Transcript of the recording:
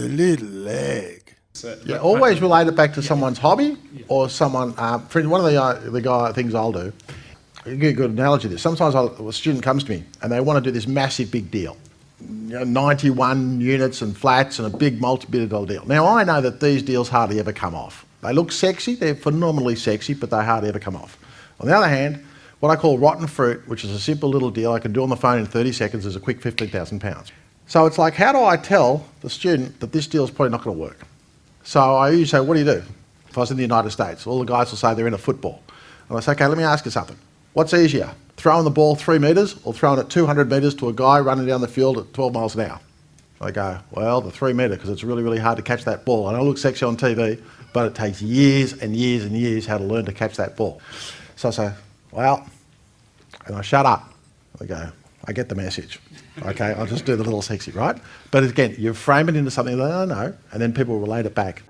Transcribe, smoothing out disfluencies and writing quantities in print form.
the little leg. You always relate it back to someone's hobby or someone. For one of the things I'll do. I'll give you a good analogy to this. Sometimes a student comes to me and they want to do this massive big deal. 91 units and flats and a big multi-billion dollar deal. Now I know that these deals hardly ever come off. They look sexy, they're phenomenally sexy, but they hardly ever come off. On the other hand, what I call rotten fruit, which is a simple little deal I can do on the phone in 30 seconds, is a quick £15,000. So it's like, how do I tell the student that this deal is probably not going to work? So I usually say, what do you do? If I was in the United States, all the guys will say they're in a football. And I say, okay, let me ask you something. What's easier, throwing the ball 3 metres or throwing it 200 metres to a guy running down the field at 12 miles an hour? I go, well, the 3 metre, because it's really, really hard to catch that ball. I know it looks sexy on TV, but it takes years and years and years how to learn to catch that ball. So I say, well, and I shut up. I go, I get the message. Okay, I'll just do the little sexy, right? But again, you frame it into something that I know, and then people relate it back.